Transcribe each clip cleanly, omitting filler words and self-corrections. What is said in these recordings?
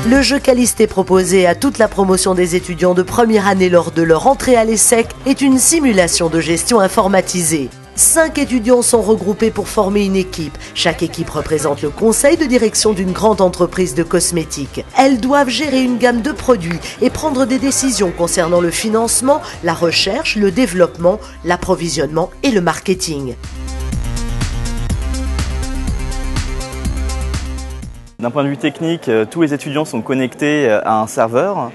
Le jeu Callister proposé à toute la promotion des étudiants de première année lors de leur entrée à l'ESSEC est une simulation de gestion informatisée. 5 étudiants sont regroupés pour former une équipe. Chaque équipe représente le conseil de direction d'une grande entreprise de cosmétiques. Elles doivent gérer une gamme de produits et prendre des décisions concernant le financement, la recherche, le développement, l'approvisionnement et le marketing. D'un point de vue technique, tous les étudiants sont connectés à un serveur.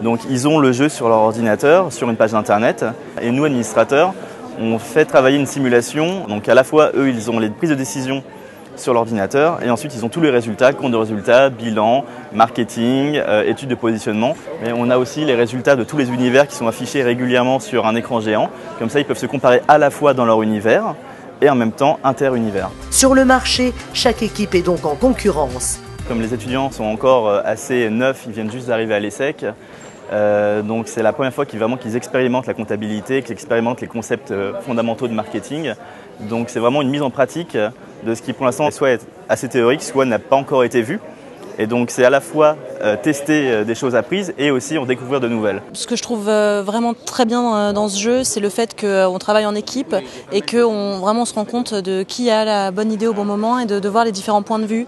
Donc ils ont le jeu sur leur ordinateur, sur une page d'internet. Et nous, administrateurs, on fait travailler une simulation. Donc à la fois, eux, ils ont les prises de décision sur l'ordinateur et ensuite ils ont tous les résultats, compte de résultats, bilan, marketing, études de positionnement. Mais on a aussi les résultats de tous les univers qui sont affichés régulièrement sur un écran géant. Comme ça, ils peuvent se comparer à la fois dans leur univers et en même temps inter-univers. Sur le marché, chaque équipe est donc en concurrence. Comme les étudiants sont encore assez neufs, ils viennent juste d'arriver à l'ESSEC, donc c'est la première fois qu'ils expérimentent la comptabilité, qu'ils expérimentent les concepts fondamentaux de marketing. Donc c'est vraiment une mise en pratique de ce qui pour l'instant soit est assez théorique, soit n'a pas encore été vu. Et donc c'est à la fois tester des choses apprises et aussi en découvrir de nouvelles. Ce que je trouve vraiment très bien dans ce jeu, c'est le fait qu'on travaille en équipe et qu'on vraiment se rend compte de qui a la bonne idée au bon moment et de voir les différents points de vue.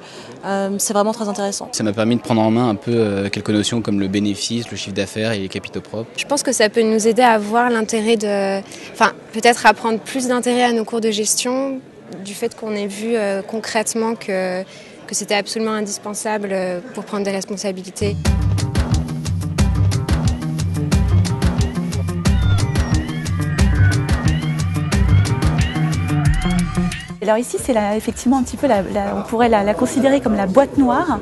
C'est vraiment très intéressant. Ça m'a permis de prendre en main un peu quelques notions comme le bénéfice, le chiffre d'affaires et les capitaux propres. Je pense que ça peut nous aider à voir l'intérêt peut-être à prendre plus d'intérêt à nos cours de gestion, du fait qu'on ait vu concrètement que c'était absolument indispensable pour prendre des responsabilités. Alors ici, c'est effectivement un petit peu, on pourrait la considérer comme la boîte noire,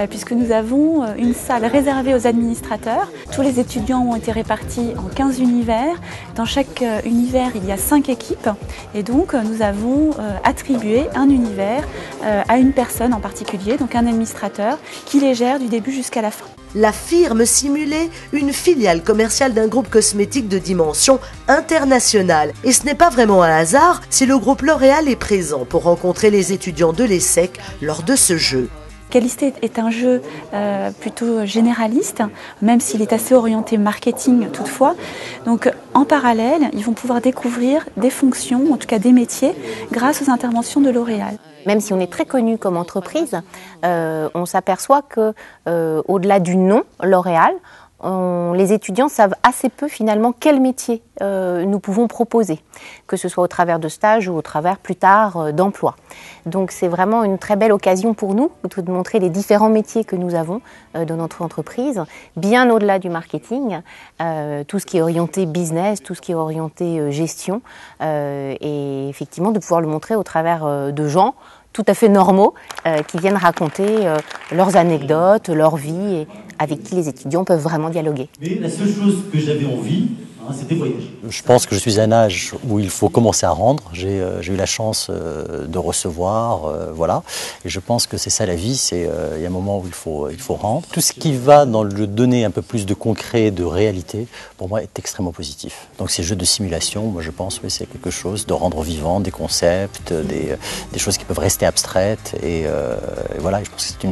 puisque nous avons une salle réservée aux administrateurs. Tous les étudiants ont été répartis en 15 univers. Dans chaque univers, il y a 5 équipes. Et donc, nous avons attribué un univers à une personne en particulier, donc un administrateur, qui les gère du début jusqu'à la fin. La firme simulée, une filiale commerciale d'un groupe cosmétique de dimension internationale. Et ce n'est pas vraiment un hasard si le groupe L'Oréal est présent pour rencontrer les étudiants de l'ESSEC lors de ce jeu. Callister est un jeu plutôt généraliste, même s'il est assez orienté marketing toutefois. Donc en parallèle, ils vont pouvoir découvrir des fonctions, en tout cas des métiers, grâce aux interventions de L'Oréal. Même si on est très connu comme entreprise, on s'aperçoit que au-delà du nom L'Oréal, les étudiants savent assez peu finalement quel métier nous pouvons proposer, que ce soit au travers de stages ou au travers plus tard d'emploi. Donc c'est vraiment une très belle occasion pour nous de montrer les différents métiers que nous avons dans notre entreprise, bien au-delà du marketing, tout ce qui est orienté business, tout ce qui est orienté gestion, et effectivement de pouvoir le montrer au travers de gens tout à fait normaux qui viennent raconter leurs anecdotes, leur vie et avec qui les étudiants peuvent vraiment dialoguer. Mais la seule chose que j'avais envie, c'était voyager. Je pense que je suis à un âge où il faut commencer à rendre. J'ai eu la chance de recevoir, voilà. Et je pense que c'est ça la vie, il y a un moment où il faut rendre. Tout ce qui va dans le donner un peu plus de concret, de réalité, pour moi est extrêmement positif. Donc ces jeux de simulation, moi je pense que c'est quelque chose de rendre vivant des concepts, des choses qui peuvent rester abstraites. Et voilà, je pense que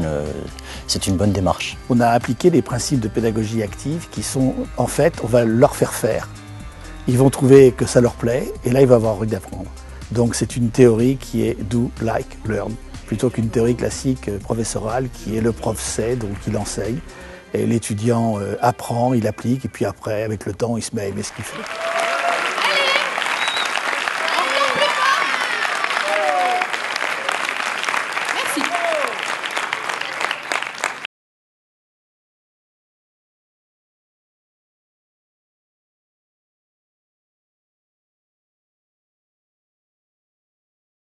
c'est une bonne démarche. On a appliqué les principes de pédagogie active qui sont, en fait, on va leur faire faire. Ils vont trouver que ça leur plaît et là, ils vont avoir envie d'apprendre. Donc c'est une théorie qui est do, like, learn, plutôt qu'une théorie classique professorale qui est le prof sait, donc il enseigne. Et l'étudiant apprend, il applique et puis après, avec le temps, il se met à aimer ce qu'il fait.